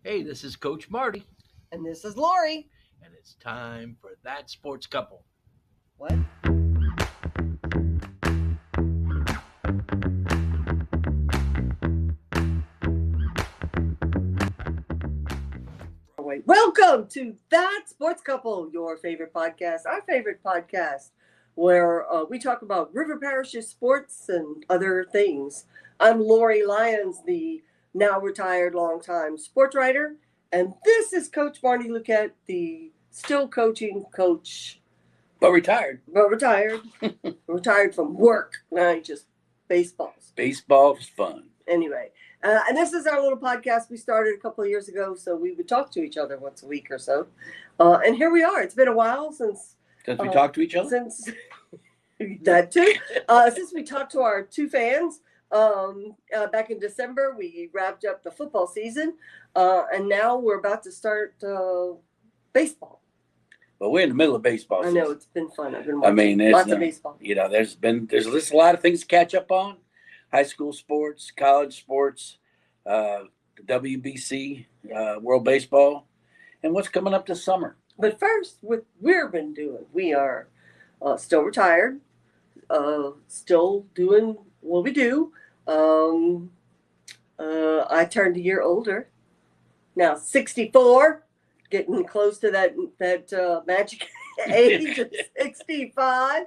Hey, this is Coach Marty, And this is Lori. and it's time for That Sports Couple. What? Oh, wait. Welcome to That Sports Couple, your favorite podcast, our favorite podcast, where we talk about River Parish's sports and other things. I'm Lori Lyons, the now retired longtime sports writer, and this is Coach Marty Luquette, the still coaching coach, But retired. but retired. Retired from work, not just baseballs. Baseball's fun. Anyway, and this is our little podcast we started a couple of years ago, so we would talk to each other once a week or so. And here we are. It's been a while since we talk to each other? Since that too. Since we talked to our two fans back in December, we wrapped up the football season, and now we're about to start baseball. Well, we're in the middle of baseball I season. know, it's been fun. I've been watching there's lots of baseball. there's just a lot of things to catch up on. High school sports, college sports, the WBC, World Baseball, and what's coming up this summer. But first, what we've been doing, we are still retired, still doing what we do. I turned a year older, now 64, getting close to that magic age of 65.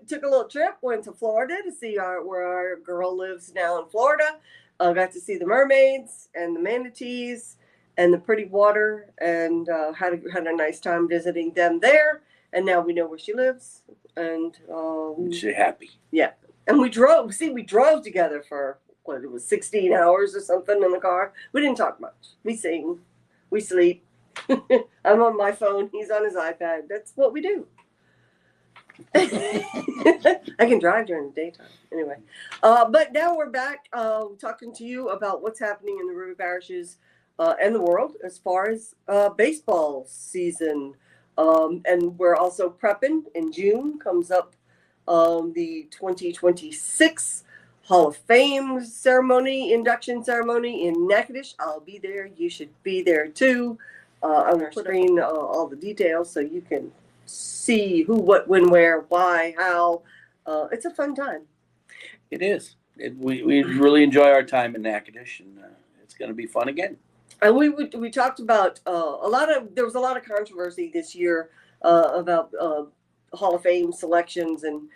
Took a little trip, went to Florida to see where our girl lives now in Florida. Got to see the mermaids and the manatees and the pretty water, and had a nice time visiting them there. And now we know where she lives, and She's happy. Yeah, and we drove. We drove together for what, it was 16 hours or something in the car. We didn't talk much. We sing, we sleep. I'm on my phone. He's on his iPad. That's what we do. I can drive during the daytime. Anyway, but now we're back talking to you about what's happening in the River Parishes and the world as far as baseball season. And we're also prepping. In June comes up the 2026 Hall of Fame ceremony, induction ceremony in Natchitoches. I'll be there. You should be there too. I'm going to put in all the details so you can see who, what, when, where, why, how. It's a fun time. It is. We really enjoy our time in Natchitoches, and it's going to be fun again. And we talked about there was a lot of controversy this year about Hall of Fame selections and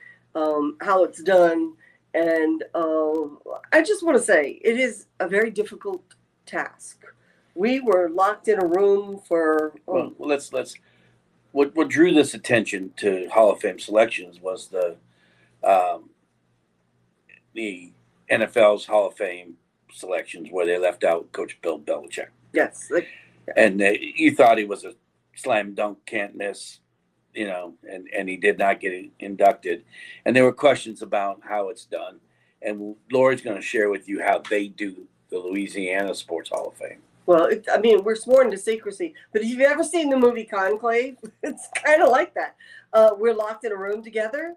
how it's done. And I just want to say it is a very difficult task. We were locked in a room for. Well, let's. What drew this attention to Hall of Fame selections was the NFL's Hall of Fame selections where they left out Coach Bill Belichick. Yes. And you thought he was a slam dunk, can't miss, and he did not get inducted. And there were questions about how it's done. And Lori's going to share with you how they do the Louisiana Sports Hall of Fame. Well, we're sworn to secrecy, but if you've ever seen the movie Conclave, it's kind of like that. We're locked in a room together.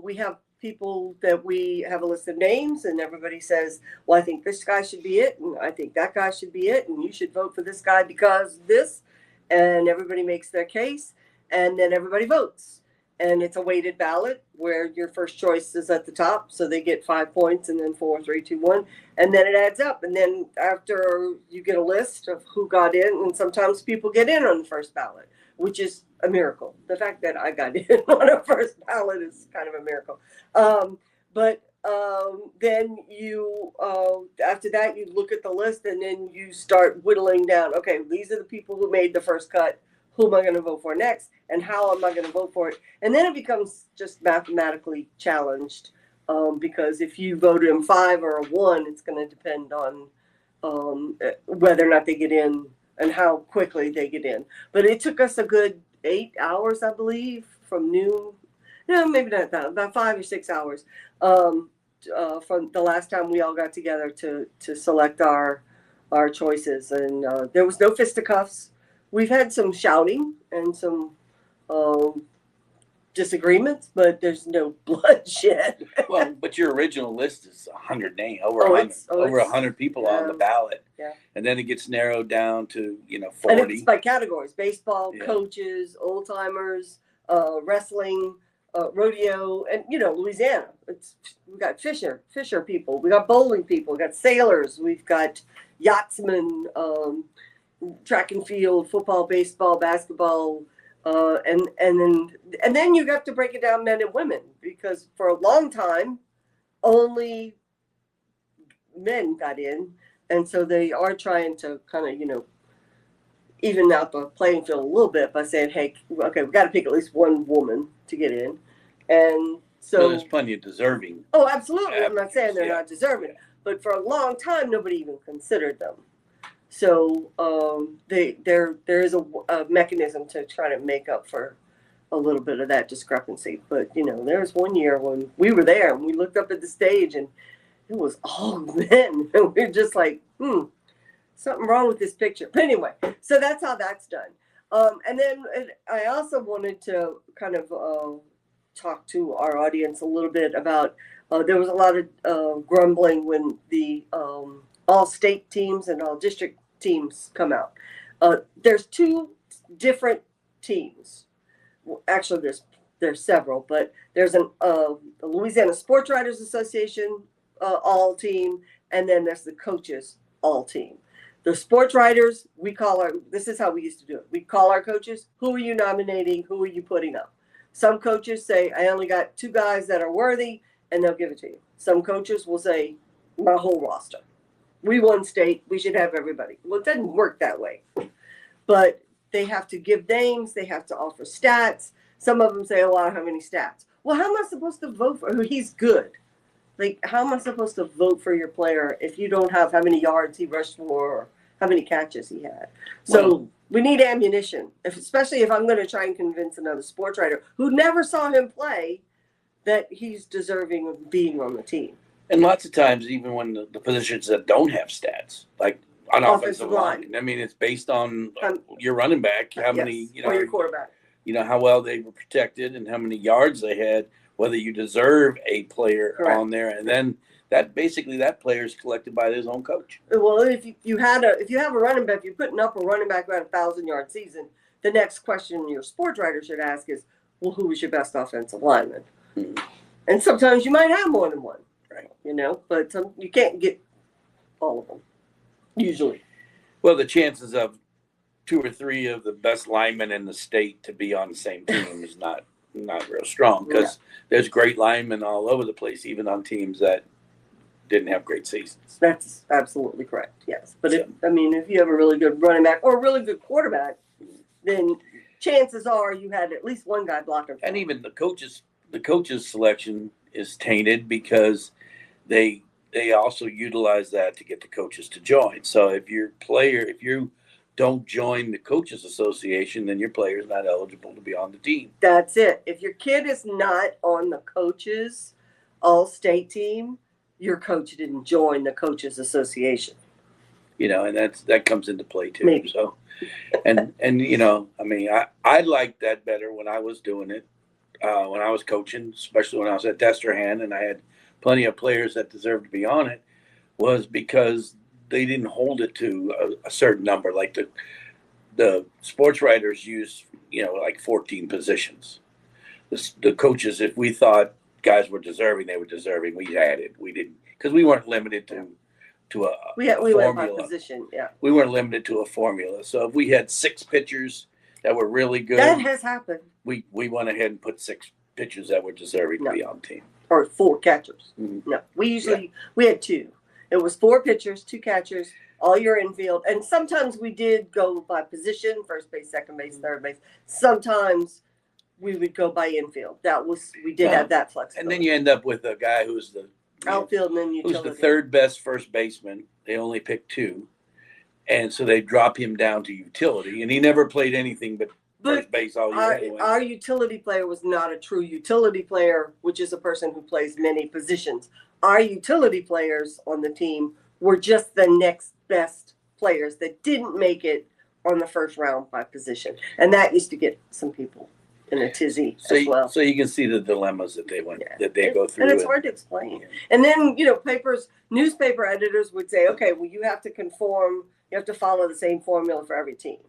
We have people that we have a list of names, and everybody says, well, I think this guy should be it, and I think that guy should be it, and you should vote for this guy because this, and everybody makes their case, and then everybody votes. And it's a weighted ballot where your first choice is at the top, so they get 5 points, and then 4, 3, 2, 1, and then it adds up. And then after you get a list of who got in, and sometimes people get in on the first ballot, which is a miracle. The fact that I got in on a first ballot is kind of a miracle. But then you, after that, you look at the list, and then you start whittling down. Okay, these are the people who made the first cut. Who am I going to vote for next, and how am I going to vote for it? And then it becomes just mathematically challenged, because if you vote in 5 or a 1, it's going to depend on whether or not they get in and how quickly they get in. But it took us a good 8 hours, I believe, from noon. No, maybe not that, about 5 or 6 hours from the last time we all got together to select our choices. And there was no fisticuffs. We've had some shouting and some disagreements, but there's no bloodshed. Well, but your original list is 100 names, over Oh, 100, it's over 100 people on the ballot. Yeah. And then it gets narrowed down to, you know, And 40. it's by categories: baseball, Yeah. coaches, old timers, wrestling, rodeo, and Louisiana. We got fisher people, we got bowling people, we got sailors, we've got yachtsmen, track and field, football, baseball, basketball, and then you have to break it down men and women, because for a long time only men got in, and so they are trying to kind of even out the playing field a little bit by saying, hey, okay, we got to pick at least one woman to get in. And so Well, there's plenty of deserving. Oh, absolutely. I'm not saying they're Yeah. not deserving, but for a long time, nobody even considered them. So there is a mechanism to try to make up for a little bit of that discrepancy. But, there was one year when we were there and we looked up at the stage and it was all men. And we were just like, something wrong with this picture. But anyway, so that's how that's done. And then I also wanted to kind of talk to our audience a little bit about, there was a lot of grumbling when the all state teams and all district teams come out. There's two different teams. Well, actually, there's several, but there's the Louisiana Sports Writers Association all team, and then there's the coaches all team. The sports writers, this is how we used to do it. We call our coaches, who are you nominating? Who are you putting up? Some coaches say, I only got 2 guys that are worthy, and they'll give it to you. Some coaches will say, my whole roster. We won state, we should have everybody. Well, it doesn't work that way. But they have to give names, they have to offer stats. Some of them say, oh, I don't have any stats. Well, how am I supposed to vote for him? He's good. Like, how am I supposed to vote for your player if you don't have how many yards he rushed for or how many catches he had? So we need ammunition, especially if I'm going to try and convince another sports writer who never saw him play that he's deserving of being on the team. And lots of times, even when the positions that don't have stats, like on offensive line, I mean, it's based on your running back, how many, or your quarterback, how well they were protected and how many yards they had, whether you deserve a player on there, and then that player is collected by his own coach. Well, if you have a running back, if you're putting up a running back about 1,000-yard season, the next question your sports writer should ask is, well, who was your best offensive lineman? Mm-hmm. And sometimes you might have more than one, right? But you can't get all of them usually. Well, the chances of 2 or 3 of the best linemen in the state to be on the same team is not real strong, because there's great linemen all over the place, even on teams that didn't have great seasons. That's absolutely correct. Yes, but if you have a really good running back or a really good quarterback, then chances are you had at least one guy blocking. And even the coaches selection is tainted because they also utilize that to get the coaches to join. So if you don't join the coaches association, then your player is not eligible to be on the team. That's it. If your kid is not on the coaches all-state team, your coach didn't join the coaches association. And that comes into play too. Maybe. So, and I liked that better when I was doing it, when I was coaching, especially when I was at Destrehan, and I had plenty of players that deserved to be on it, was because they didn't hold it to a certain number. Like the sports writers use, like 14 positions. The coaches, if we thought guys were deserving, they were deserving. We added. We didn't, because we weren't limited to a we formula. went by position. Yeah. We weren't limited to a formula. So if we had 6 pitchers that were really good, that has happened. We went ahead and put 6 pitchers that were deserving to be on the team. Or 4 catchers. Mm-hmm. No, we had 2. It was 4 pitchers, 2 catchers, all your infield. And sometimes we did go by position, first base, second base, third base. Sometimes we would go by infield. We did have that flexibility. And then you end up with a guy who's the outfield and then utility. Who's the 3rd best first baseman. They only picked 2. And so they drop him down to utility. And he never played anything but first base all year anyway. Our utility player was not a true utility player, which is a person who plays many positions. Our utility players on the team were just the next best players that didn't make it on the first round by position. And that used to get some people in a tizzy as well. So you can see the dilemmas that they go through. And it's hard to explain. And then, newspaper editors would say, okay, well, you have to conform, you have to follow the same formula for every team.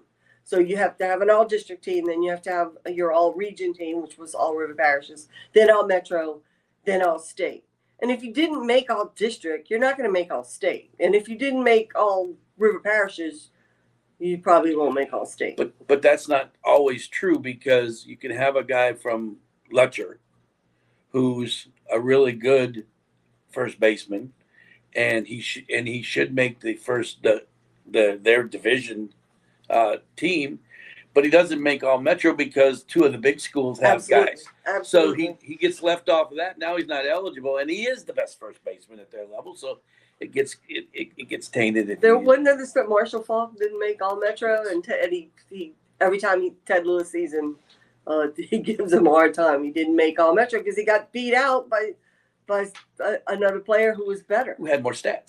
So you have to have an all-district team, then you have to have your all-region team, which was all river parishes, then all-metro, then all-state. And if you didn't make all-district, you're not going to make all-state. And if you didn't make all river parishes, you probably won't make all-state. But that's not always true, because you can have a guy from Letcher who's a really good first baseman, and he should make their division team, but he doesn't make all metro because two of the big schools have guys. Absolutely. So he gets left off of that. Now he's not eligible, and he is the best first baseman at their level. So it gets tainted. There wasn't this that Marshall Falk didn't make all metro, and he every time Ted Lewis sees him, he gives him a hard time. He didn't make all metro because he got beat out by another player who was better, who had more stats.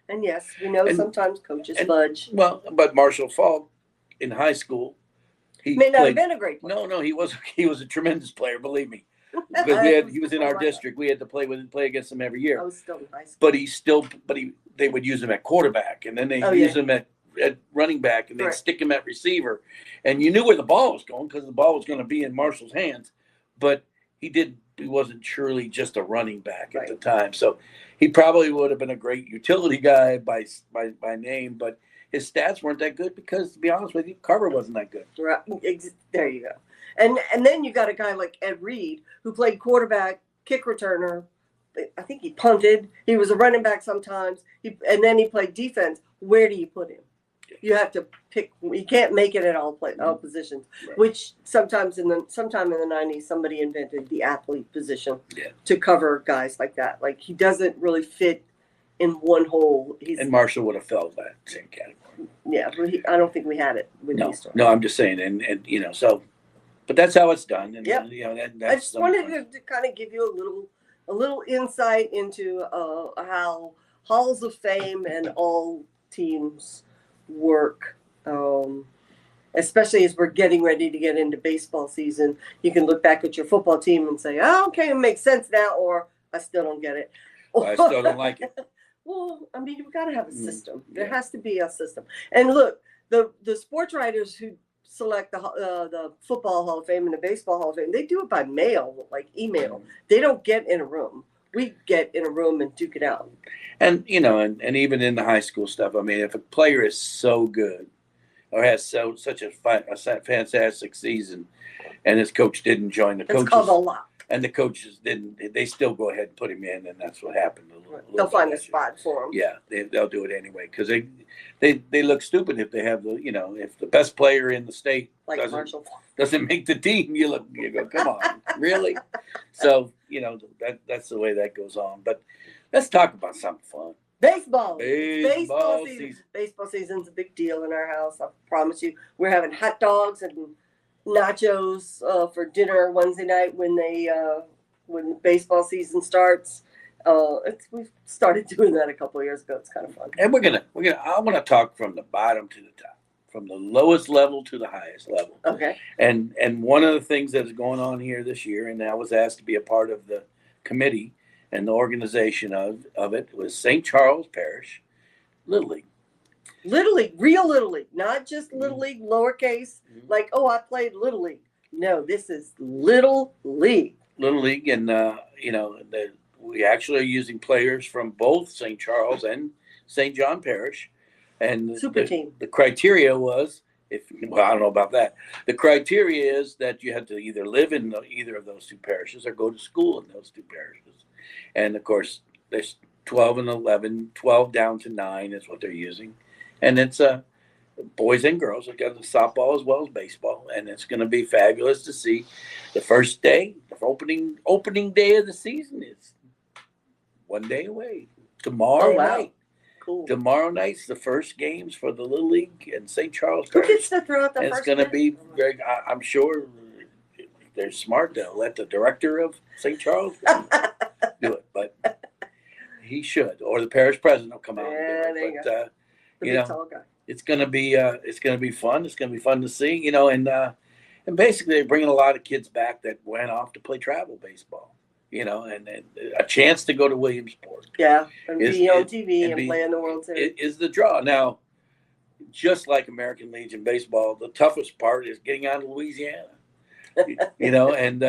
And yes, we know sometimes coaches fudge. Well, but Marshall Falk in high school, he may not have been a great player. No, he was a tremendous player, believe me. Because he was in our district. We had to play against him every year. I was still in high school. They would use him at quarterback, and then they use him at running back, and they'd stick him at receiver. And you knew where the ball was going because the ball was going to be in Marshall's hands. But he wasn't surely just a running back at the time. So he probably would have been a great utility guy by name, but his stats weren't that good because, to be honest with you, Carver wasn't that good. Right. There you go. And then you got a guy like Ed Reed who played quarterback, kick returner. I think he punted. He was a running back sometimes. And then he played defense. Where do you put him? You have to pick. You can't make it at all positions. Right. Which sometime in the 90s, somebody invented the athlete position to cover guys like that. Like, he doesn't really fit in one hole. And Marshall would have felt that same category. Yeah, but I don't think we had it when he started. No, I'm just saying, and so, but that's how it's done. And I just wanted to kind of give you a little insight into how Halls of Fame and all teams work, especially as we're getting ready to get into baseball season. You can look back at your football team and say, "Oh, okay, it makes sense now," or "I still don't get it." I still don't like it. Well, I mean, you've got to have a system. There has to be a system. And look, the sports writers who select the Football Hall of Fame and the Baseball Hall of Fame, they do it by mail, like email. They don't get in a room. We get in a room and duke it out. And and even in the high school stuff, I mean, if a player is so good or has such a fantastic season, and his coach didn't join the coaches, it's called a lot. And the coaches didn't, they still go ahead and put him in, and that's what happened. They'll find a spot for him. Yeah, they'll do it anyway because they look stupid if they have if the best player in the state doesn't make the team. You go, come on, really? So that's the way that goes on. But let's talk about something fun. Baseball season. Baseball season's a big deal in our house. I promise you, we're having hot dogs and nachos for dinner Wednesday night when the baseball season starts. We've started doing that a couple of years ago. It's kind of fun. And I want to talk from the bottom to the top, from the lowest level to the highest level. Okay. And one of the things that's going on here this year, and I was asked to be a part of the committee and the organization of it, was St. Charles Parish Little League. Little League, real Little League, not just Little League lowercase, like, oh, I played Little League. No, this is Little League. Little League, and we actually are using players from both St. Charles and St. John Parish. And super team. The criteria was, I don't know about that. The criteria is that you had to either live in either of those two parishes or go to school in those two parishes. And of course, there's 12 and 11, 12 down to 9 is what they're using. And it's boys and girls. We've got the softball as well as baseball. And it's going to be fabulous to see the first day, the opening day of the season is one day away. Tomorrow night. Cool. Tomorrow night's the first games for the Little League in St. Charles. Who gets to throw out the first? It's going to be very. I'm sure if they're smart. They'll let the director of St. Charles do it, but he should, or the parish president will come out. Yeah, there you go. But tall guy. It's going to be fun. It's going to be fun to see. And basically, they're bringing a lot of kids back that went off to play travel baseball, and a chance to go to Williamsport. Yeah, and be on TV and play in the World Series. Is the draw. Now, just like American Legion Baseball, the toughest part is getting out of Louisiana. And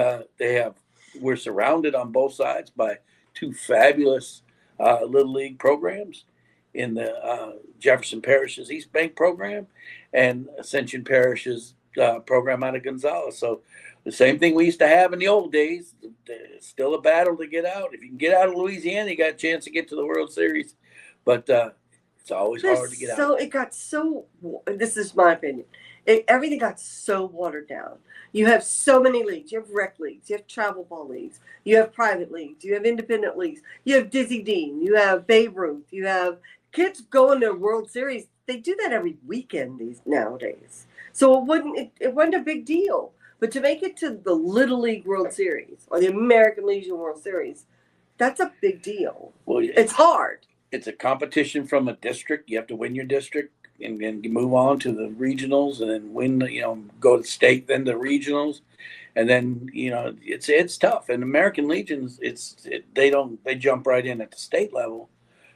we're surrounded on both sides by two fabulous Little League programs in the Jefferson Parish's East Bank program and Ascension Parish's program out of Gonzales. So the same thing we used to have in the old days. It's still a battle to get out. If you can get out of Louisiana, you got a chance to get to the World Series. But it's always hard to get out. So it got so, this is my opinion, everything got so watered down. You have so many leagues. You have rec leagues. You have travel ball leagues. You have private leagues. You have independent leagues. You have Dizzy Dean. You have Babe Ruth. You have kids going to World Series. They do that every weekend nowadays. So it wasn't a big deal. But to make it to the Little League World Series or the American Legion World Series, that's a big deal. Well, it's hard. It's a competition from a district. You have to win your district and then move on to the regionals and then win, go to state, then the regionals. And then, it's tough. And American Legions, they jump right in at the state level.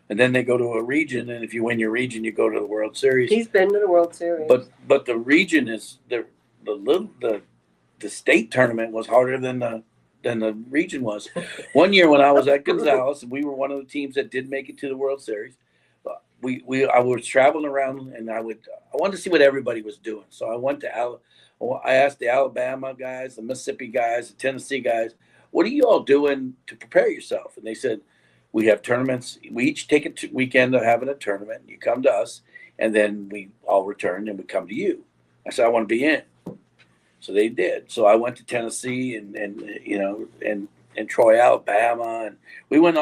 And then they go to a region. And if you win your region, you go to the World Series. He's been to the World Series. But the region is the state tournament was harder than the region was. One year when I was at Gonzales, and we were one of the teams that did make it to the World Series. I was traveling around, and I wanted to see what everybody was doing. So I asked the Alabama guys, the Mississippi guys, the Tennessee guys, what are you all doing to prepare yourself? And they said, we have tournaments. We each take a weekend of having a tournament. You come to us, and then we all return, and we come to you. I said, I want to be in. So they did. So I went to Tennessee and Troy, Alabama, and we went to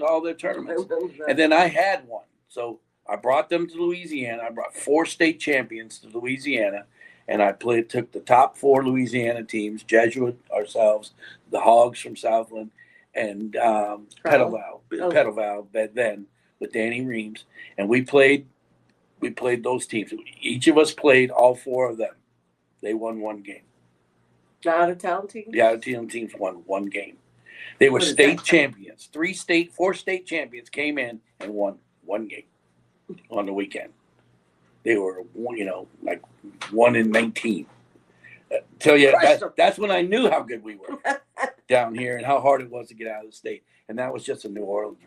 all their tournaments. And then I had one. So I brought them to Louisiana. I brought 4 state champions to Louisiana, and I took the top 4 Louisiana teams, Jesuit, ourselves, the Hogs from Southland, and Petalval then with Danny Reams, and we played those teams. Each of us played all 4 of them. They won 1 game. The out-of-town teams? The out-of-town teams won 1 game. They were state champions. 4 state champions came in and won 1 game on the weekend. They were, like 1 in 19. Tell you, that's when I knew how good we were down here and how hard it was to get out of the state. And that was just a New Orleans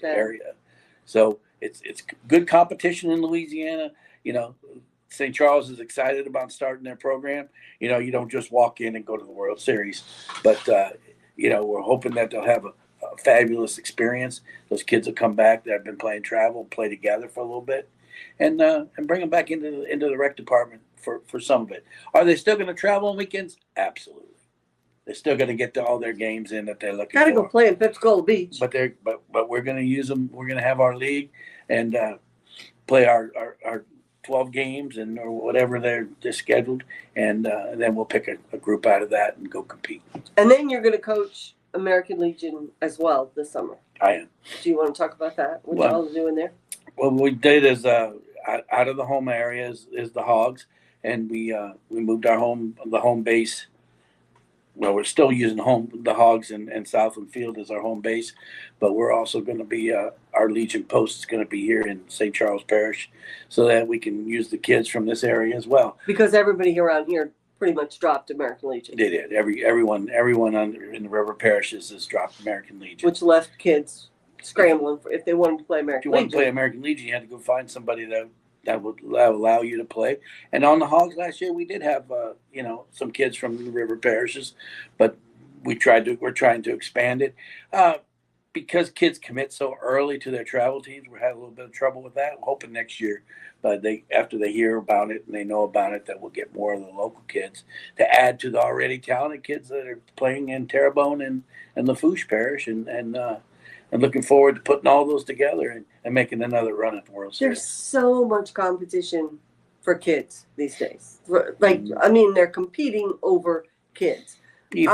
area. So it's good competition in Louisiana. St. Charles is excited about starting their program. You don't just walk in and go to the World Series, but we're hoping that they'll have a fabulous experience. Those kids will come back that have been playing travel, play together for a little bit, and bring them back into the rec department for some of it. Are they still going to travel on weekends? Absolutely. They're still going to get all their games in that they're looking for. Got to go play in Pensacola Beach. But we're going to use them. We're going to have our league and play our 12 games or whatever they're scheduled, and then we'll pick a group out of that and go compete. And then you're going to coach American Legion as well this summer. I am. Do you want to talk about that? What y'all are doing there? What we did is out of the home area is the Hogs, and we moved the home base. Well, we're still using the Hogs and Southland Field as our home base, but we're also going to be our Legion post is going to be here in St. Charles Parish, so that we can use the kids from this area as well. Because everybody around here pretty much dropped American Legion. They did. Everyone in the river parishes has dropped American Legion, which left kids scrambling if they wanted to play American Legion. If you wanted to play American Legion, you had to go find somebody that would allow you to play. And on the Hogs last year, we did have some kids from the river parishes, but we're trying to expand it because kids commit so early to their travel teams. We had a little bit of trouble with that. I'm hoping next year, but after they hear about it and they know about it, that we'll get more of the local kids to add to the already talented kids that are playing in Terrebonne and Lafourche Parish, and looking forward to putting all those together and making another run at the World Series. There's so much competition for kids these days. They're competing over kids. You're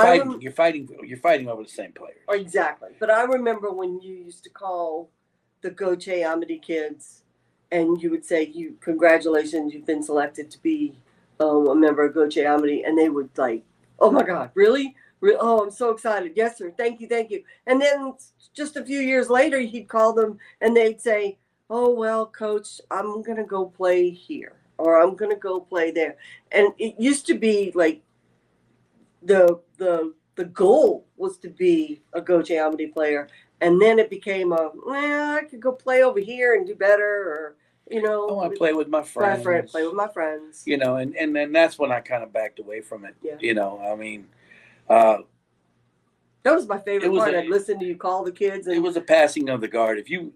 fighting over the same players. Exactly. But I remember when you used to call the Goche Amity kids, and you would say, congratulations, you've been selected to be a member of Goche Amity, and they would like, oh my God, really? Oh, I'm so excited. Yes, sir. Thank you. Thank you. And then just a few years later, he'd call them and they'd say, oh, well, coach, I'm going to go play here or I'm going to go play there. And it used to be like the goal was to be a Goche Amity player. And then it became well, I could go play over here and do better, or, you know. I want to play with my friends. Play with my friends. You know, and then that's when I kind of backed away from it. Yeah. You know, I mean, that was my favorite part. I'd listen to you call the kids. And it was a passing of the guard. If you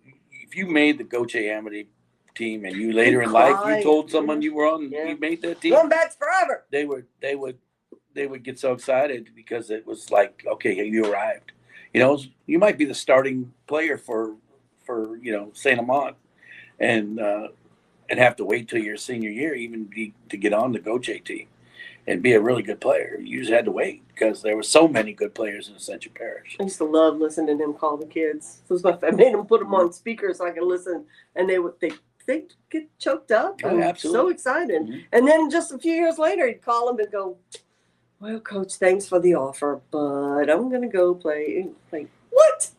made the Goche Amity team and you later in life you told someone you were on, you made that team. Wombats forever. They would get so excited because it was like, okay, you arrived. You know, you might be the starting player for Saint Amant, and have to wait till your senior year even to get on the Goche team and be a really good player. You just had to wait because there were so many good players in Ascension Parish. I used to love listening to him call the kids. So I made them put them on speaker so I could listen, and they get choked up. Oh, absolutely. So excited. Mm-hmm. And then just a few years later, he'd call them and go, well, coach, thanks for the offer, but I'm going to go play. Like, what?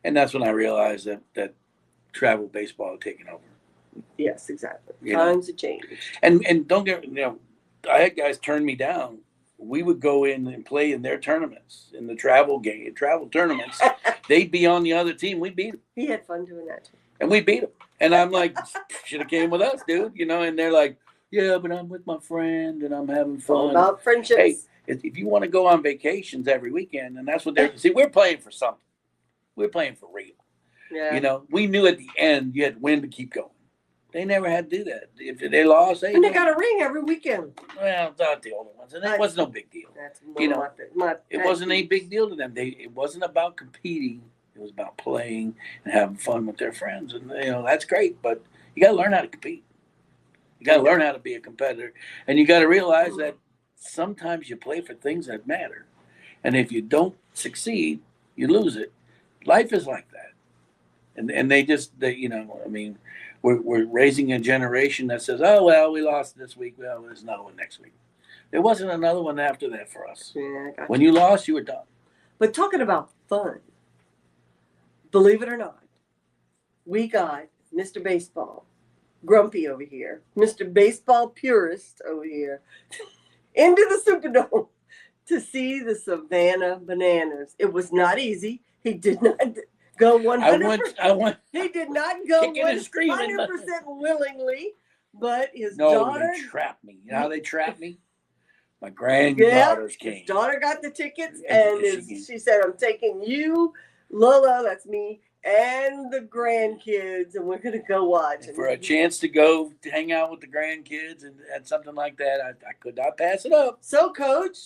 And that's when I realized that travel baseball had taken over. Yes, exactly. Times have changed. And don't get, I had guys turn me down. We would go in and play in their tournaments, in the travel tournaments. They'd be on the other team. We beat them. He had fun doing that too. And we beat them. And I'm like, should have came with us, dude. And they're like, yeah, but I'm with my friend and I'm having fun. All about friendships. Hey, if you want to go on vacations every weekend, and that's what they're, see, we're playing for something. We're playing for real. Yeah. We knew at the end you had to win to keep going. They never had to do that. If they lost, and they got a ring every weekend. Well, not the older ones, and it was no big deal. That's it wasn't a big deal to them. It wasn't about competing. It was about playing and having fun with their friends, and that's great. But you got to learn how to compete. You got to learn how to be a competitor, and you got to realize that sometimes you play for things that matter, and if you don't succeed, you lose it. Life is like that, and we're raising a generation that says, oh, well, we lost this week. Well, there's another one next week. There wasn't another one after that for us. Yeah, when you lost, you were done. But talking about fun, believe it or not, we got Mr. Baseball, Grumpy over here, Mr. Baseball Purist over here, into the Superdome to see the Savannah Bananas. It was not easy. He did not go 100%. He did not go 100% willingly, but his daughter they trapped me. You know how they trapped me? My granddaughters came. His daughter got the tickets, and she said, I'm taking you, Lola, that's me, and the grandkids, and we're going to go watch. And for a chance to go to hang out with the grandkids and something like that, I could not pass it up. So, Coach,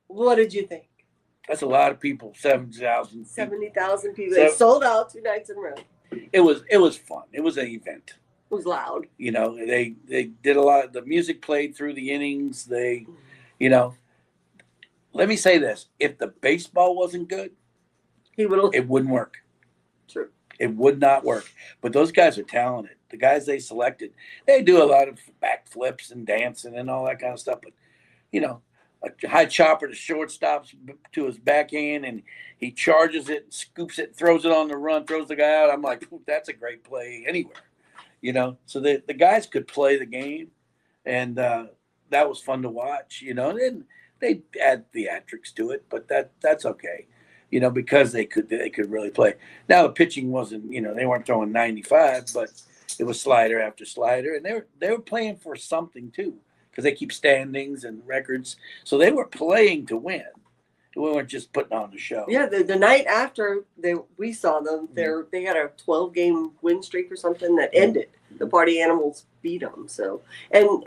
what did you think? That's a lot of people, 70,000 people. They sold out 2 nights in a row. It was fun. It was an event. It was loud. They did a lot. The music played through the innings. Let me say this. If the baseball wasn't good, it wouldn't work. True. It would not work. But those guys are talented. The guys they selected, they do a lot of backflips and dancing and all that kind of stuff. But, a high chopper to shortstops to his backhand, and he charges it, scoops it, throws it on the run, throws the guy out. I'm like, that's a great play anywhere. So the guys could play the game, and that was fun to watch. And they add theatrics to it, but that's okay. Because they could really play. Now the pitching wasn't, they weren't throwing 95, but it was slider after slider, and they were playing for something too, because they keep standings and records. So they were playing to win. We weren't just putting on the show. Yeah, the night after we saw them, they had a 12-game win streak or something that ended. The Party Animals beat them. So, and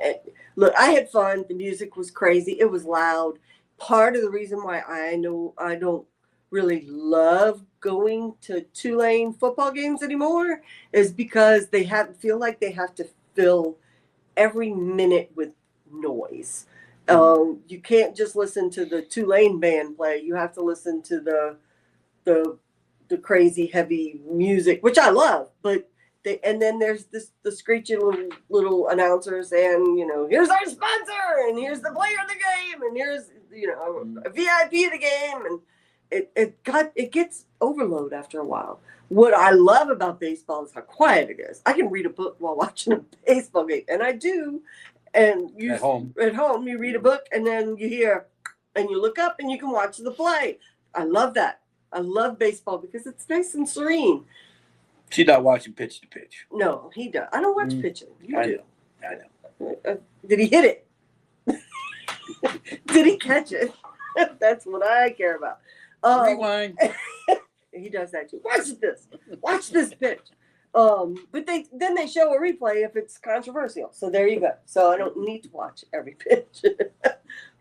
look, I had fun. The music was crazy. It was loud. Part of the reason why I don't really love going to Tulane football games anymore is because they feel like they have to fill every minute with noise. You can't just listen to the Tulane band play. You have to listen to the crazy heavy music, which I love, but And then there's the screechy little announcers, and here's our sponsor, and here's the player of the game, and here's a VIP of the game, and it gets overload after a while. What I love about baseball is how quiet it is. I can read a book while watching a baseball game, and I do. And at home you read a book, and then you hear, and you look up, and you can watch the play. I love that. I love baseball because it's nice and serene. She's not watching pitch to pitch. No, he does. I don't watch pitching. I know. Did he hit it? Did he catch it? That's what I care about. Rewind. He does that too. Watch this pitch. But they show a replay if it's controversial. So there you go. So I don't need to watch every pitch.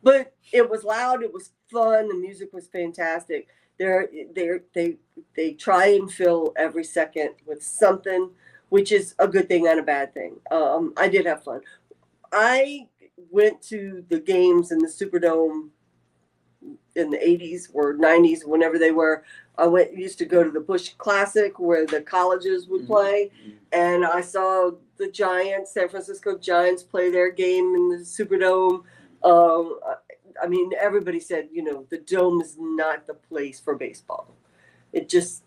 But it was loud. It was fun. The music was fantastic. They try and fill every second with something, which is a good thing and a bad thing. I did have fun. I went to the games in the Superdome in the 80s or 90s, whenever they were. Used to go to the Busch Classic where the colleges would play, and I saw the Giants, San Francisco Giants, play their game in the Superdome. I mean, everybody said, the Dome is not the place for baseball. It just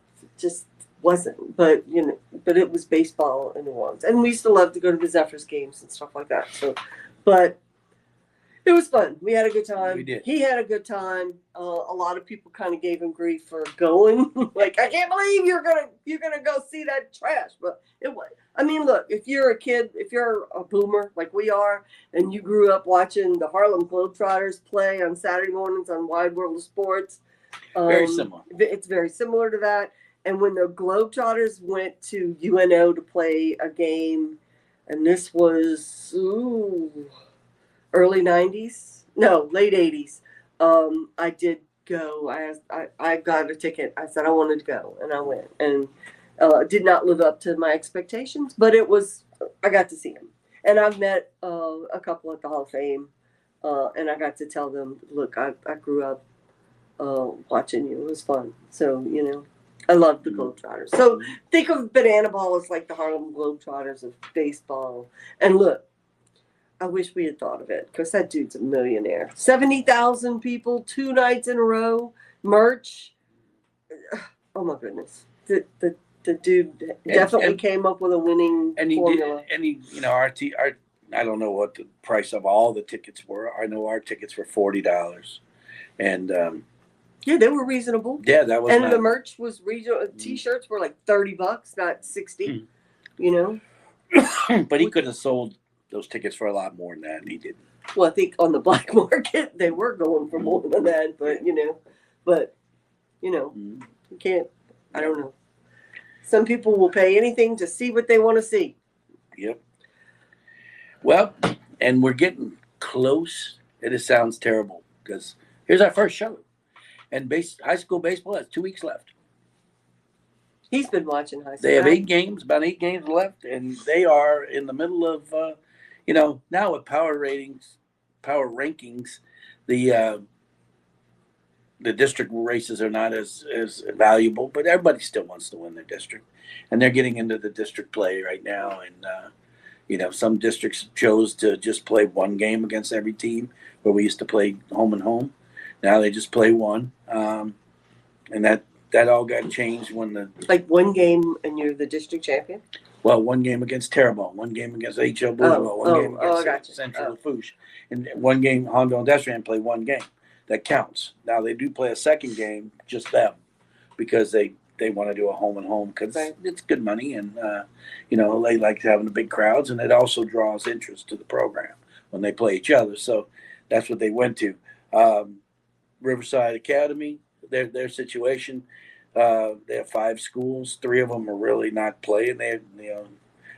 wasn't. But it was baseball in New Orleans, and we used to love to go to the Zephyrs games and stuff like that. So, but it was fun. We had a good time. We did. He had a good time. A lot of people kind of gave him grief for going. Like, I can't believe you're gonna go see that trash. But it was. I mean, look, if you're a kid, if you're a boomer like we are, and you grew up watching the Harlem Globetrotters play on Saturday mornings on Wide World of Sports, very similar. It's very similar to that. And when the Globetrotters went to UNO to play a game, and this was early 90s, no, late 80s. I did go. I got a ticket. I said I wanted to go, and I went, and did not live up to my expectations, but I got to see him, and I've met a couple at the Hall of Fame, and I got to tell them, look, I grew up watching you. It was fun. So I love the Globetrotters. So think of Banana Ball as like the Harlem Globetrotters of baseball. And look, I wish we had thought of it, because that dude's a millionaire. 70,000 people, 2 nights in a row, merch. Oh my goodness. The dude definitely came up with a winning formula. I don't know what the price of all the tickets were. I know our tickets were $40. And yeah, they were reasonable. Yeah, that was. And the merch was reasonable. T-shirts were like $30, not $60. But he could have sold those tickets for a lot more than that, and he didn't. Well, I think on the black market they were going for more than that, but you can't. I don't know. Some people will pay anything to see what they want to see. Yep. Well, and we're getting close. It sounds terrible because here's our first show, and high school baseball has 2 weeks left. He's been watching high school. They have about 8 games left, and they are in the middle of, now with power rankings, the district races are not as valuable, but everybody still wants to win their district, and they're getting into the district play right now. And some districts chose to just play one game against every team, where we used to play home and home. Now they just play one, and that all got changed when one game and you're the district champion. Well, one game against Terrebonne, one game against H.L. Boulevard, one game against Central Lafourche, and one game Hondo and Destrehan play one game. That counts. Now they do play a second game, just them, because they want to do a home and home, because it's good money, and they like having the big crowds, and it also draws interest to the program when they play each other. So that's what they went to. Riverside Academy, their situation. They have 5 schools. 3 of them are really not playing.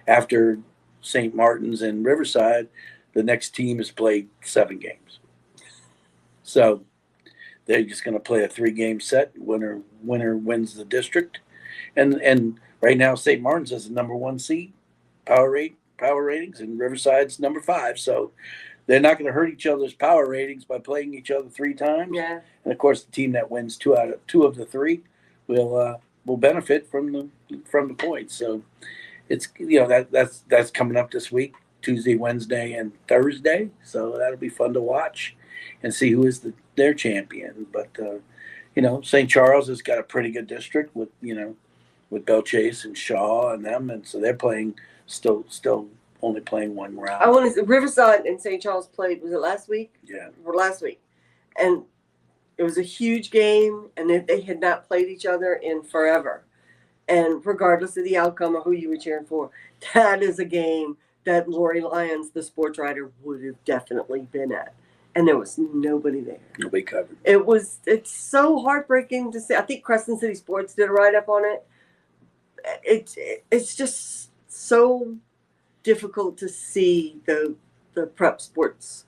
After St. Martin's and Riverside, the next team has played 7 games. So they're just going to play a 3-game set. Winner wins the district, and right now St. Martin's is the number 1 seed, power ratings, and Riverside's number 5. So they're not going to hurt each other's power ratings by playing each other 3 times. Yeah. And of course, the team that wins 2 of the 3 will benefit from the points. So, it's that's coming up this week, Tuesday, Wednesday, and Thursday. So that'll be fun to watch and see who is their champion. But St. Charles has got a pretty good district with Belle Chase and Shaw and them, and so they're playing still only playing one round. I want to. Riverside and St. Charles played. Was it last week? Yeah. Or last week, and it was a huge game, and they had not played each other in forever. And regardless of the outcome or who you were cheering for, that is a game that Lori Lyons, the sports writer, would have definitely been at. And there was nobody there. Nobody covered. It's so heartbreaking to see. I think Crescent City Sports did a write-up on it. It's just so difficult to see the prep sports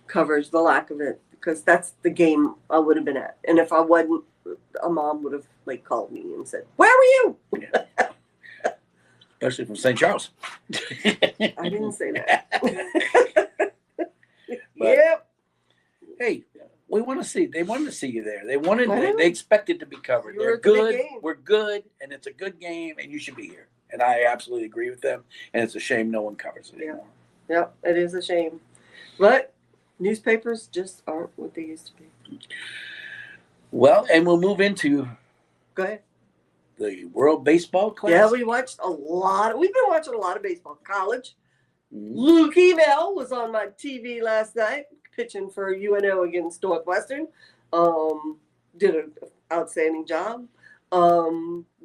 coverage, the lack of it, because that's the game I would have been at. And if I wasn't, a mom would have called me and said, "Where were you?" Yeah. Especially from St. Charles. I didn't say that. But, yep. Hey, they wanted to see you there. Wow. They expected to be covered. You were They're at the big good. game. We're good, and it's a good game, and you should be here. And I absolutely agree with them. And it's a shame no one covers it anymore. Yep, it is a shame. But newspapers just aren't what they used to be. Well, and we'll move into Go ahead. the World Baseball Classic. Yeah, we've been watching a lot of baseball. College. Mhm. Luke Evell was on my TV last night, pitching for UNO against Northwestern. Did an outstanding job.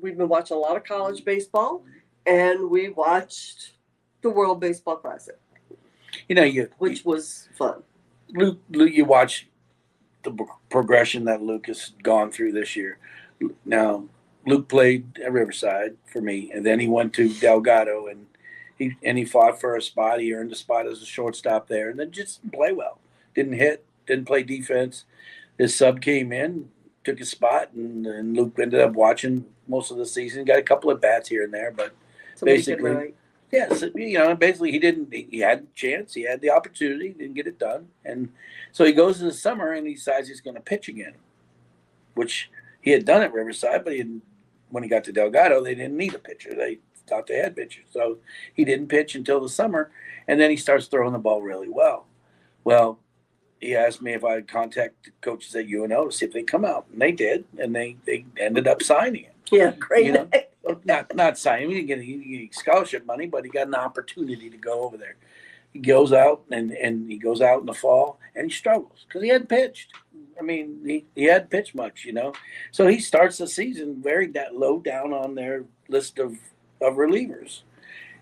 We've been watching a lot of college baseball, and we watched the World Baseball Classic, which was fun. Luke, you watch the progression that Luke has gone through this year. Now, Luke played at Riverside for me, and then he went to Delgado, and he fought for a spot. He earned a spot as a shortstop there, and then just didn't play well. Didn't hit, didn't play defense. His sub came in, took his spot, and Luke ended up watching most of the season. Got a couple of bats here and there, but basically, yes, basically he had a chance, he had the opportunity, didn't get it done. And so he goes to the summer and he decides he's going to pitch again, which he had done at Riverside, but when he got to Delgado, they didn't need a pitcher. They thought they had pitchers. So he didn't pitch until the summer, and then he starts throwing the ball really well. Well, he asked me if I'd contact the coaches at UNO to see if they'd come out, and they did, and they ended up signing him. Yeah, great. Not signing him. He didn't get any scholarship money, but he got an opportunity to go over there. He goes out and he goes out in the fall, and he struggles because he hadn't pitched. I mean, he hadn't pitched much, So he starts the season very low down on their list of relievers,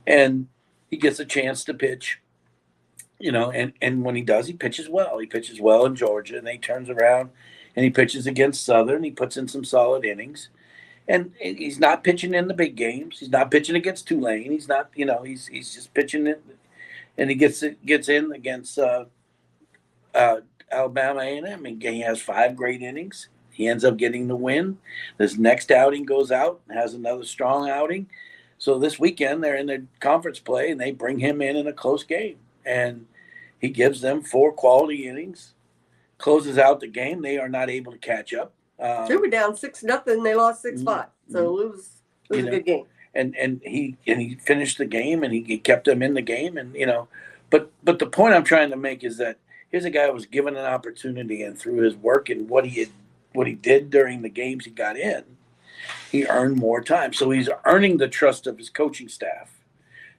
and he gets a chance to pitch. And when he does, he pitches well. He pitches well in Georgia, and then he turns around and he pitches against Southern. He puts in some solid innings, and he's not pitching in the big games. He's not pitching against Tulane. He's not, he's just pitching it, and he gets in against Alabama A&M, and he has 5 great innings. He ends up getting the win. This next outing goes out and has another strong outing. So this weekend they're in the conference play, and they bring him in a close game. And he gives them 4 quality innings, closes out the game. They are not able to catch up. They were down 6-0. They lost 6-5. So it was a good game. And he finished the game, and he kept them in the game. And but the point I'm trying to make is that here's a guy who was given an opportunity, and through his work and what he did during the games he got in, he earned more time. So he's earning the trust of his coaching staff,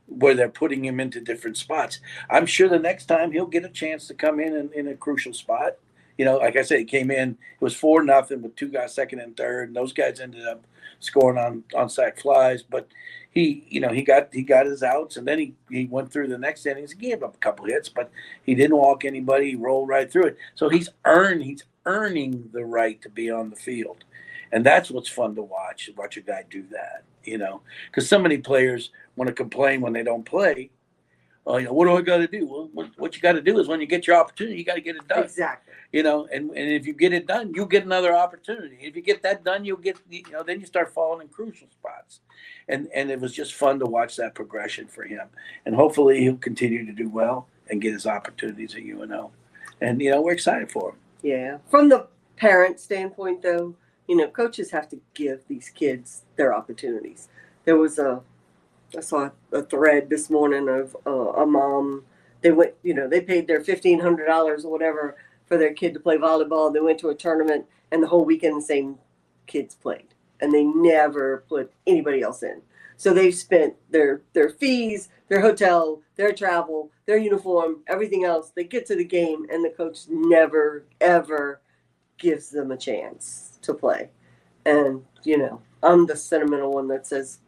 where they're putting him into different spots. I'm sure the next time he'll get a chance to come in a crucial spot. Like I said, he came in, it was 4-0 with 2 guys second and third, and those guys ended up scoring on sac flies. But he got his outs, and then he went through the next innings. He gave up a couple hits, but he didn't walk anybody. He rolled right through it. So he's earning the right to be on the field. And that's what's fun to watch a guy do that, because so many players want to complain when they don't play. What do I got to do? Well, what you got to do is when you get your opportunity, you got to get it done. Exactly. And if you get it done, you'll get another opportunity. If you get that done, you'll get, then you start falling in crucial spots. And it was just fun to watch that progression for him. And hopefully he'll continue to do well and get his opportunities at UNO. And, we're excited for him. Yeah. From the parent standpoint, though, coaches have to give these kids their opportunities. There was a I saw a thread this morning of a mom. They went, they paid their $1,500 or whatever for their kid to play volleyball. They went to a tournament, and the whole weekend the same kids played, and they never put anybody else in. So they've spent their fees, their hotel, their travel, their uniform, everything else. They get to the game, and the coach never ever gives them a chance to play. And I'm the sentimental one that says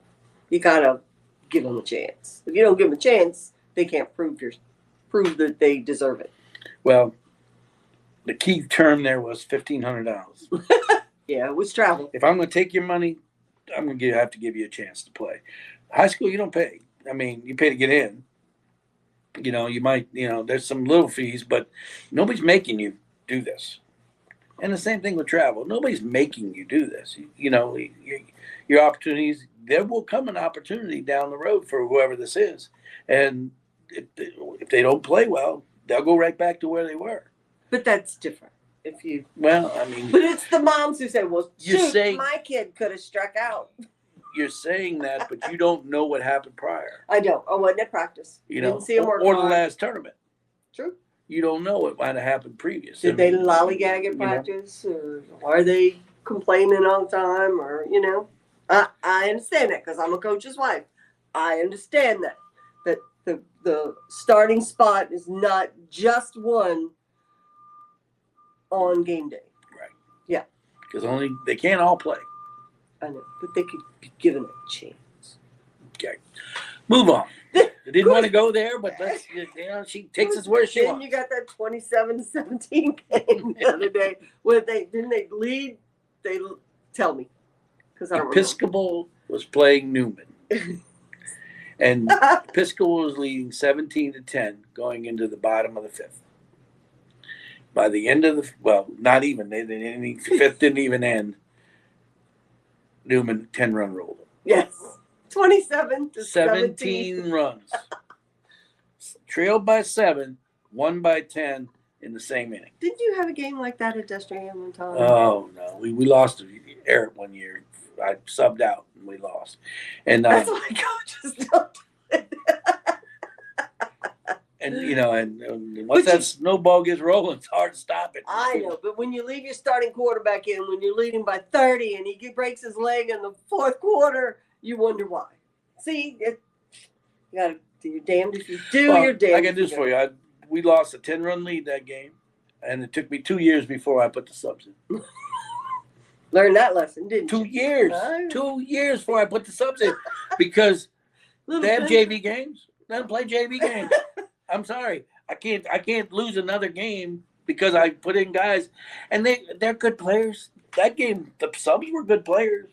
you gotta give them a chance. If you don't give them a chance, they can't prove that they deserve it. Well, the key term there was $1,500. Yeah, it was travel. If I'm going to take your money, I'm going to have to give you a chance to play. High school, you don't pay. I mean, you pay to get in. You might, there's some little fees, but nobody's making you do this. And the same thing with travel. Nobody's making you do this. Your opportunities, there will come an opportunity down the road for whoever this is. And if they don't play well, they'll go right back to where they were. But that's different. But it's the moms who say, well, shoot, my kid could have struck out. You're saying that, but you don't know what happened prior. I don't. I wasn't at practice. Didn't see him or the last tournament. True. You don't know what might have happened previous. Did they lollygag at practice, or are they complaining all the time, or I understand that because I'm a coach's wife. I understand that the starting spot is not just one on game day. Right. Yeah. Because they can't all play. I know, but they could be given a chance. Okay. Move on. I didn't want to go there, but let's. She takes us where she wants. Then you got that 27-17 game the other day where didn't they lead? They tell me because I don't Episcopal was playing Newman, and Episcopal was leading 17-10 going into the bottom of the fifth. By the end of not even the fifth didn't even end. Newman 10-run rolled. Yes. 17 runs. Trailed by 7, won by 10 in the same inning. Didn't you have a game like that at Destrehan one time? Oh, no. We lost to Eric one year. I subbed out and we lost. And that's why coaches don't do it. And once that snowball gets rolling, it's hard to stop it. I know, but when you leave your starting quarterback in, when you're leading by 30 and he breaks his leg in the fourth quarter, you wonder why. See, you got to do your damned if you do, you're damned. I got this for you. We lost a 10-run lead that game, and it took me 2 years before I put the subs in. Learned that lesson, didn't you? 2 years. 2 years before I put the subs in because they have JV games. They don't play JV games. I'm sorry. I can't lose another game because I put in guys, and they're good players. That game, the subs were good players.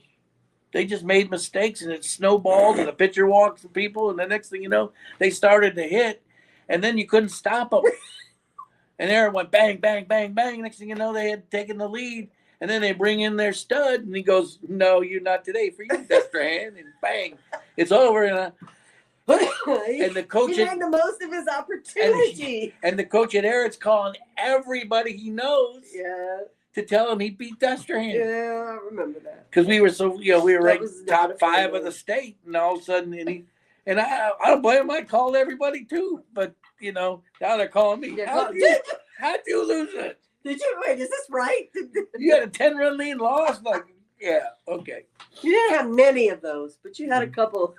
They just made mistakes, and it snowballed, and the pitcher walked some people, and the next thing you know, they started to hit, and then you couldn't stop them. And there it went bang, bang, bang, bang. Next thing you know, they had taken the lead, and then they bring in their stud, and he goes, "No, you're not today for you, Destrehan," and bang, it's over. And the coach he made the most of his opportunity. And the coach at Eric's calling everybody he knows. Yeah. To tell him he beat Destrehan. Yeah, I remember that. Because we were ranked top 5 of the state, and all of a sudden, and I don't blame him. I called everybody too, but now they're calling me. How'd you lose it? Did you wait? Is this right? You had a 10-run lead, and lost. Like, yeah, okay. You didn't have many of those, but you had a couple.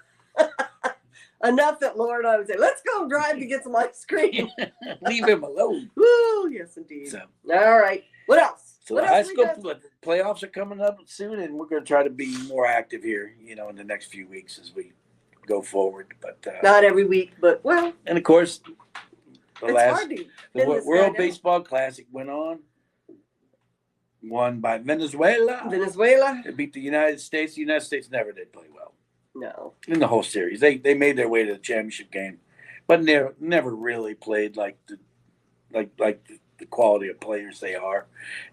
Enough that Laura and I would say, "Let's go drive to get some ice cream." Leave him alone. Woo, yes, indeed. So, all right. What else? So the high school playoffs are coming up soon, and we're going to try to be more active here, in the next few weeks as we go forward. But not every week, but well. And of course, the World Baseball Classic went on, won by Venezuela. Venezuela. It beat the United States. The United States never did play well. No. In the whole series, they made their way to the championship game, but never really played like the quality of players they are,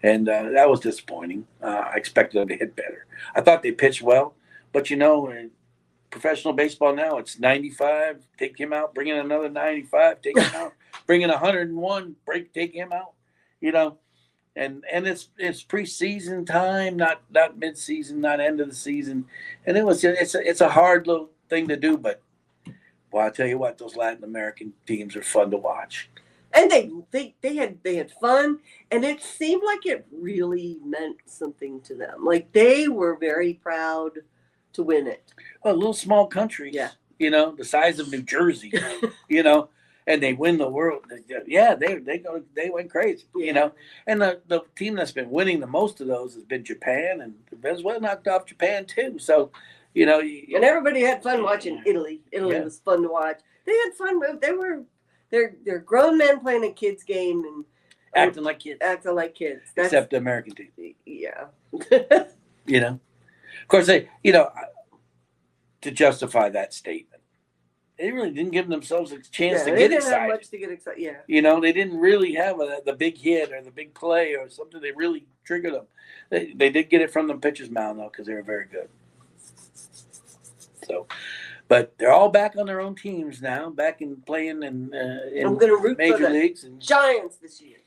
and that was disappointing. I expected them to hit better. I thought they pitched well, but in professional baseball now, it's 95, take him out, bring in another 95, take him out, bring in 101, take him out, and it's preseason time, not mid-season, not end of the season, and it's a hard little thing to do, but Well, I tell you what, those Latin American teams are fun to watch. And they had fun, and it seemed like it really meant something to them. Like they were very proud to win it. Well, little small countries, Yeah. the size of New Jersey, and they win the world. Yeah, they went crazy, Yeah. And the team that's been winning the most of those has been Japan, and Venezuela knocked off Japan too. So, and everybody had fun watching Italy. Italy Yeah. was fun to watch. They had fun. They're grown men playing a kids game and acting like kids, Except the American team. Yeah. Of course, they, to justify that statement, they really didn't give themselves a chance to they get didn't excited. have much to get excited. Yeah. They didn't really have the big hit or the big play or something that really triggered them. They did get it from the pitcher's mound, though, because they were very good. So, but they're all back on their own teams now, back in playing in I'm going to root major for the leagues. And Giants this year.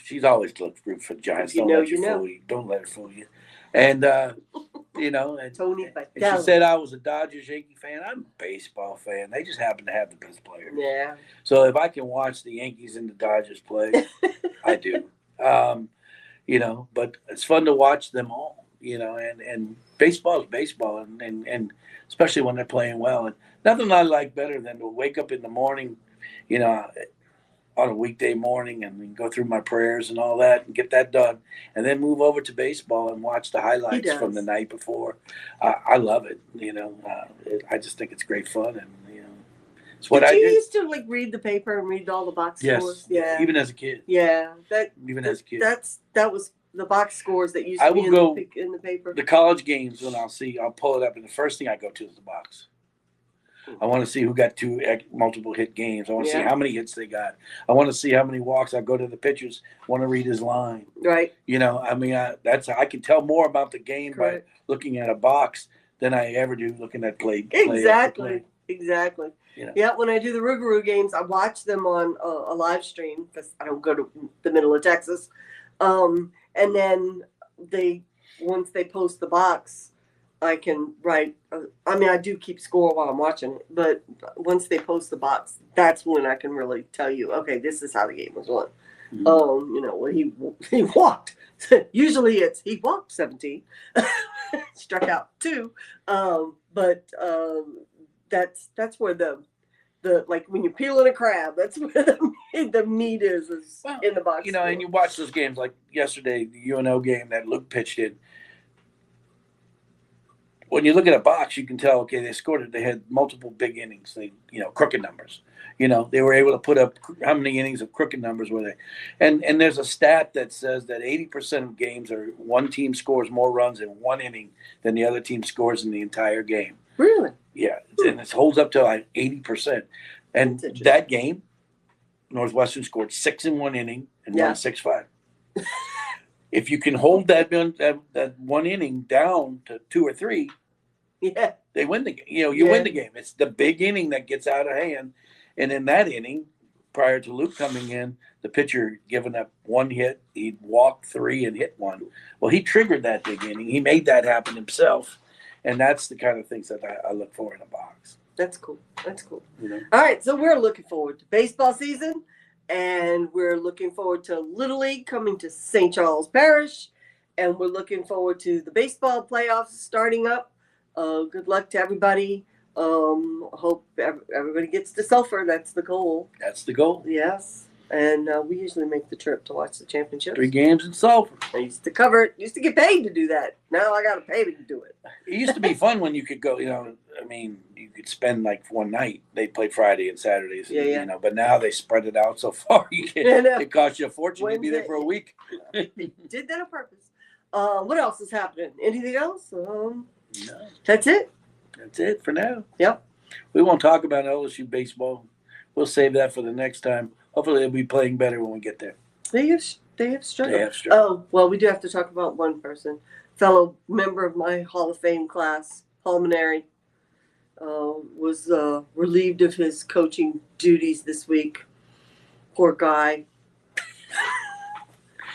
she's always root for the Giants. If you Don't know, let you you know. fool you. Don't let her fool you. And and Tony and she Vitello. said I was a Dodgers Yankee fan. I'm a baseball fan. They just happen to have the best player. Yeah. So if I can watch the Yankees and the Dodgers play, I do. But it's fun to watch them all. And baseball is baseball, and especially when they're playing well. And nothing I like better than to wake up in the morning, on a weekday morning and go through my prayers and all that and get that done, and then move over to baseball and watch the highlights from the night before. I love it. I just think it's great fun, and it's what Did I do. you used to read the paper and read all the box scores? Yes, even as a kid. Yeah, As a kid. That was the box scores that used I to be will go in the paper. The college games, when I'll pull it up, and the first thing I go to is the box. I want to see who got multiple hit games. I want to see how many hits they got. I want to see how many walks. I go to the pitchers. I want to read his line. Right. I can tell more about the game by looking at a box than I ever do looking at play. Exactly. Yeah. When I do the Rougarou games, I watch them on a live stream because I don't go to the middle of Texas. And then once they post the box, I can write. I do keep score while I'm watching it, but once they post the box, that's when I can really tell you, okay, this is how the game was won. Mm-hmm. When he walked. Usually it's he walked 17, struck out 2. But that's where the like when you're peeling a crab, that's where the meat is in the box. And you watch those games like yesterday, the UNO game that Luke pitched in. When you look at a box, you can tell, okay, they scored it. They had multiple big innings. Crooked numbers. They were able to put up how many innings of crooked numbers were they? And there's a stat that says that 80% of games are one team scores more runs in one inning than the other team scores in the entire game. Really? Yeah, and it holds up to like 80%. And that game, Northwestern scored 6 in one inning and won 6-5. If you can hold that one inning down to 2 or 3, they win the game. You win the game. It's the big inning that gets out of hand. And in that inning, prior to Luke coming in, the pitcher giving up 1 hit, he'd walked 3 and hit 1. Well, he triggered that big inning. He made that happen himself. And that's the kind of things that I look for in a box. That's cool. All right, so we're looking forward to baseball season. And we're looking forward to Little League coming to St. Charles Parish. And we're looking forward to the baseball playoffs starting up. Good luck to everybody. Hope everybody gets to Sulphur. That's the goal. Yes. And we usually make the trip to watch the championships. 3 games in Sulphur. I used to cover it. Used to get paid to do that. Now I got to pay to do it. It used to be fun when you could go, you could spend like one night. They played Friday and Saturdays, but now they spread it out so far. It costs you a fortune to be there for a week. Did that on purpose. What else is happening? Anything else? No. That's it. That's it for now. Yep. We won't talk about LSU baseball. We'll save that for the next time. Hopefully they'll be playing better when we get there. They have struggled. Oh, well, we do have to talk about one person. Fellow member of my Hall of Fame class, Pulmonary, was relieved of his coaching duties this week. Poor guy.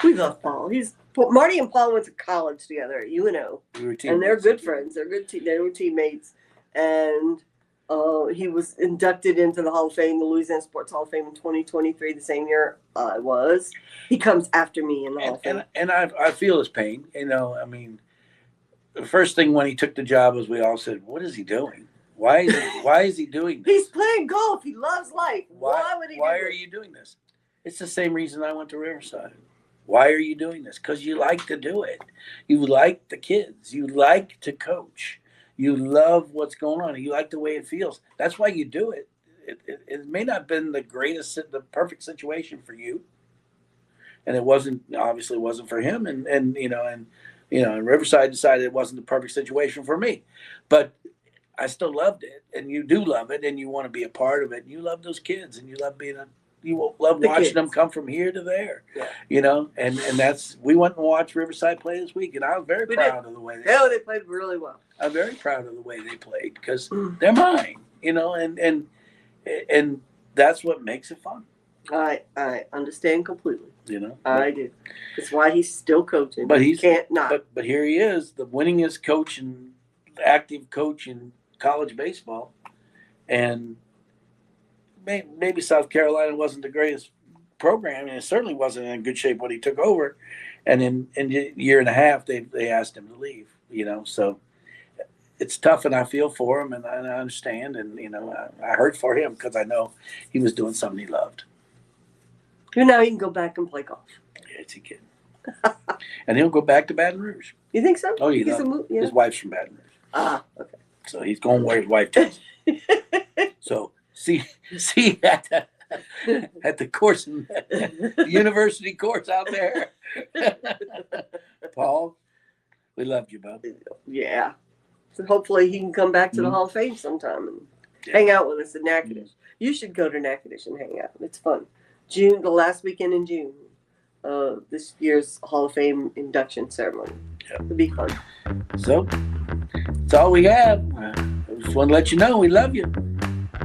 We love Paul. Marty and Paul went to college together at UNO. We were teammates. And they're good friends. They're good. They were teammates. And He was inducted into the Hall of Fame, the Louisiana Sports Hall of Fame in 2023, the same year I was. He comes after me in the Hall of Fame. And I feel his pain. You know, I mean, the first thing when he took the job was we all said, "What is he doing? Why is he doing this? He's playing golf. He loves life. Why would he? Why are you doing this?" It's the same reason I went to Riverside. Why are you doing this? Because you like to do it. You like the kids. You like to coach. You love what's going on. You like the way it feels. That's why you do it. It may not have been the perfect situation for you, and it obviously wasn't for him. And Riverside decided it wasn't the perfect situation for me, but I still loved it. And you do love it, and you want to be a part of it. And you love those kids, and you love watching them come from here to there. Yeah. And that's, we went and watched Riverside play this week, and I was very proud of the way they played really well. I'm very proud of the way they played because they're mine, and that's what makes it fun. I understand completely. I do. That's why he's still coaching. But he can't not. But here he is, the winningest coach and active coach in college baseball, and maybe South Carolina wasn't the greatest program, and it certainly wasn't in good shape when he took over. And in a year and a half, they asked him to leave. So it's tough, and I feel for him, and I understand, and I hurt for him because I know he was doing something he loved. Now he can go back and play golf. Yes, he can. And he'll go back to Baton Rouge. You think so? Oh, his wife's from Baton Rouge. Ah, okay. So he's going where his wife does. So see at the course, the university course out there. Paul, we love you, bub. Yeah. So hopefully he can come back to the Hall of Fame sometime and hang out with us in Natchitoches. You should go to Natchitoches and hang out. It's fun. The last weekend in June, this year's Hall of Fame induction ceremony. Yep. It'll be fun. So that's all we have. I just want to let you know we love you.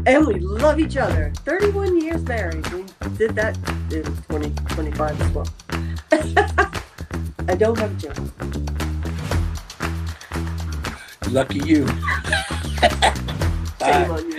And we love each other. 31 years married. We did that in 2025 as well. I don't have a job. Lucky you. Shame on you.